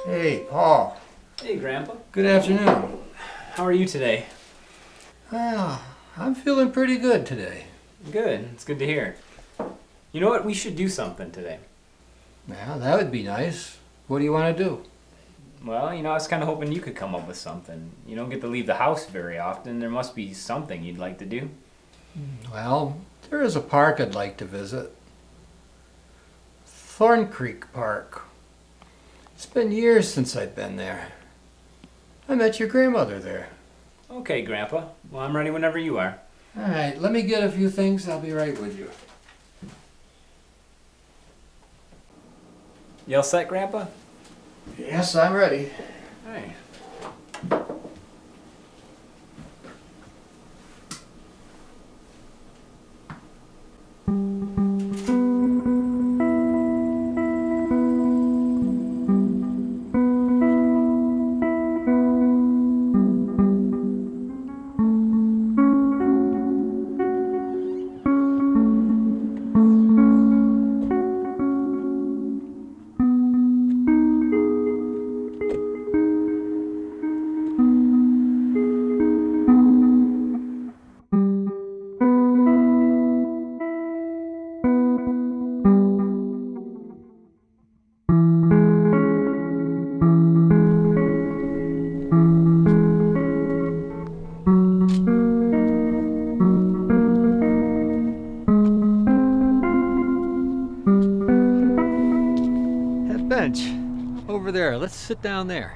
Hey, Paul. Hey, Grandpa. Good afternoon. How are you today? Well, I'm feeling pretty good today. Good. It's good to hear. You know what? We should do something today. Yeah, that would be nice. What do you want to do? Well, I was kind of hoping you could come up with something. You don't get to leave the house very often. There must be something you'd like to do. Well, there is a park I'd like to visit. Thorn Creek Park. It's been years since I've been there. I met your grandmother there. Okay, Grandpa. Well, I'm ready whenever you are. All right, let me get a few things. I'll be right with you. You all set, Grandpa? Yes, I'm ready. Hey. That bench over there. Let's sit down there.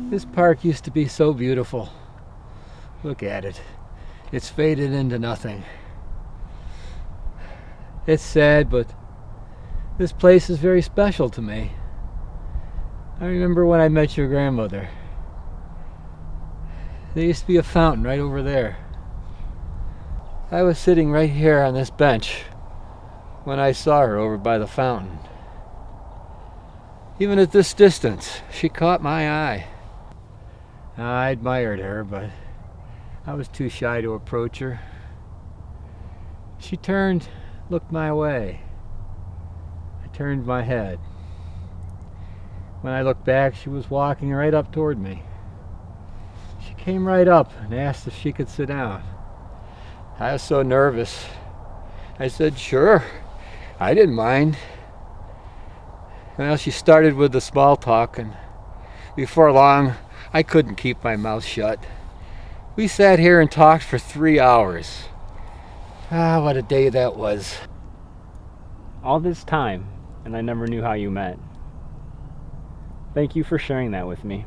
This park used to be so beautiful. Look at it. It's faded into nothing. It's sad, but this place is very special to me. I remember when I met your grandmother. There used to be a fountain right over there. I was sitting right here on this bench when I saw her over by the fountain. Even at this distance, she caught my eye. I admired her, but I was too shy to approach her. She turned, looked my way. I turned my head. When I looked back, she was walking right up toward me. She came right up and asked if she could sit down. I was so nervous. I said, sure. I didn't mind. Well, she started with the small talk, and before long, I couldn't keep my mouth shut. We sat here and talked for 3 hours. Ah, what a day that was. All this time, and I never knew how you met. Thank you for sharing that with me.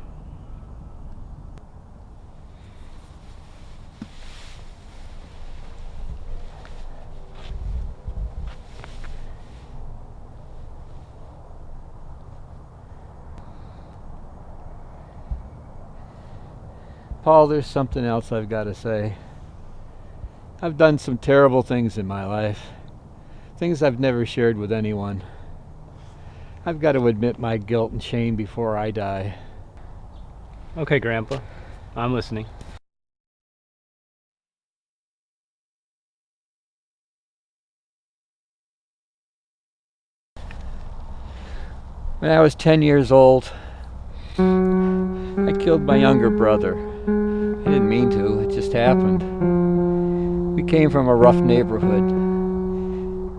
Paul, there's something else I've got to say. I've done some terrible things in my life. Things I've never shared with anyone. I've got to admit my guilt and shame before I die. Okay, Grandpa. I'm listening. When I was 10 years old, I killed my younger brother. I didn't mean to, it just happened. We came from a rough neighborhood.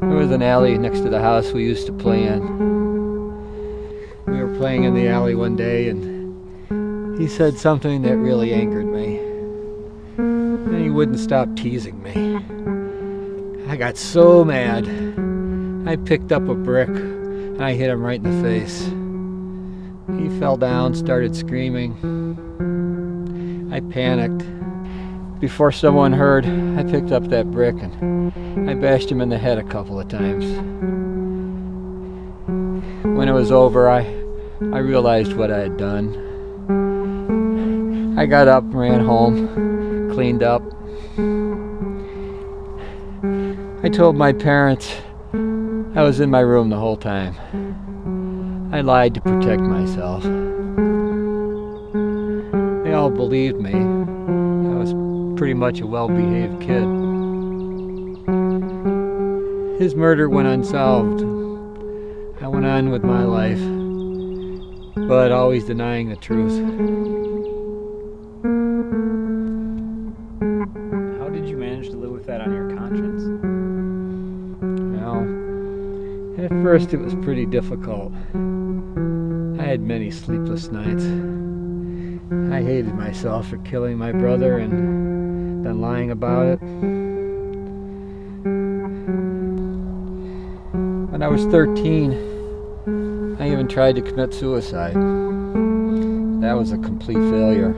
There was an alley next to the house we used to play in. We were playing in the alley one day, and he said something that really angered me. And he wouldn't stop teasing me. I got so mad. I picked up a brick and I hit him right in the face. He fell down, started screaming. I panicked. Before someone heard, I picked up that brick and I bashed him in the head a couple of times. When it was over, I I realized what I had done. I got up, ran home, cleaned up. I told my parents I was in my room the whole time. I lied to protect myself. They all believed me. I was pretty much a well-behaved kid. His murder went unsolved. I went on with my life, but always denying the truth. How did you manage to live with that on your conscience? Well, at first it was pretty difficult. I had many sleepless nights. I hated myself for killing my brother and then lying about it. When I was 13, I even tried to commit suicide. That was a complete failure.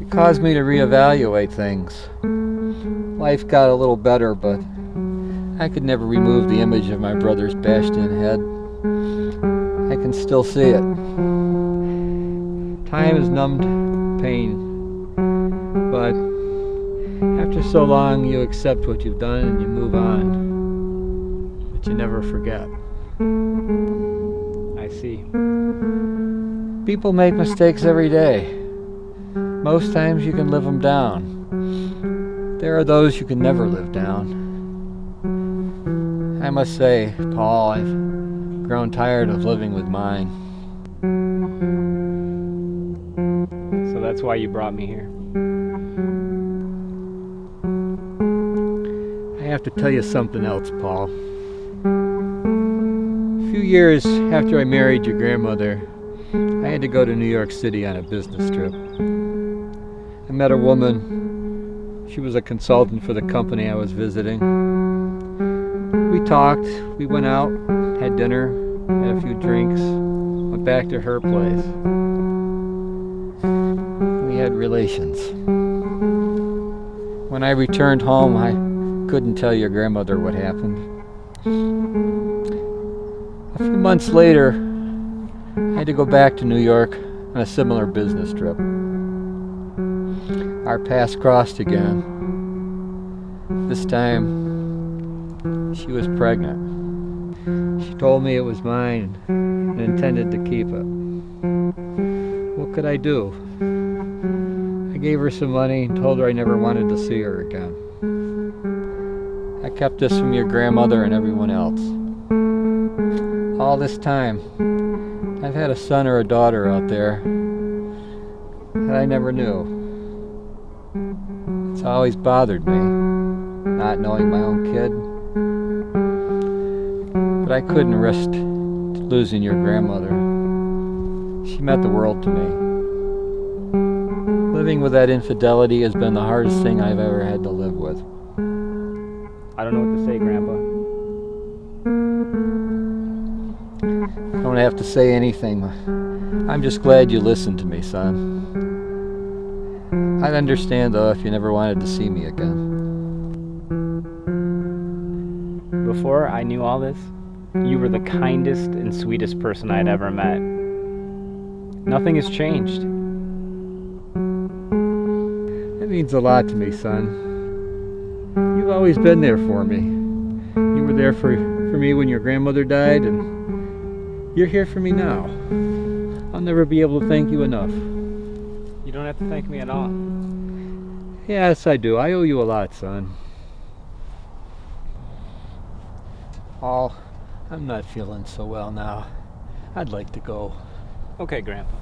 It caused me to reevaluate things. Life got a little better, but I could never remove the image of my brother's bashed-in head. I can still see it. Time has numbed pain, but after so long you accept what you've done and you move on, but you never forget. I see. People make mistakes every day. Most times you can live them down. There are those you can never live down. I must say, Paul, I've grown tired of living with mine. So that's why you brought me here. I have to tell you something else, Paul. A few years after I married your grandmother, I had to go to New York City on a business trip. I met a woman. She was a consultant for the company I was visiting. We talked, we went out, had dinner, had a few drinks, went back to her place. We had relations. When I returned home, I couldn't tell your grandmother what happened. A few months later, I had to go back to New York on a similar business trip. Our paths crossed again. This time, she was pregnant. She told me it was mine and intended to keep it. What could I do? I gave her some money and told her I never wanted to see her again. I kept this from your grandmother and everyone else. All this time, I've had a son or a daughter out there that I never knew. It's always bothered me, not knowing my own kid. But I couldn't risk losing your grandmother. She meant the world to me. Living with that infidelity has been the hardest thing I've ever had to live with. I don't know what to say, Grandpa. I don't have to say anything. I'm just glad you listened to me, son. I'd understand, though, if you never wanted to see me again. Before I knew all this, you were the kindest and sweetest person I'd ever met. Nothing has changed. It means a lot to me, son. You've always been there for me. You were there for me when your grandmother died, and you're here for me now. I'll never be able to thank you enough. You don't have to thank me at all. Yes, I do. I owe you a lot, son. Paul, I'm not feeling so well now. I'd like to go. Okay, Grandpa.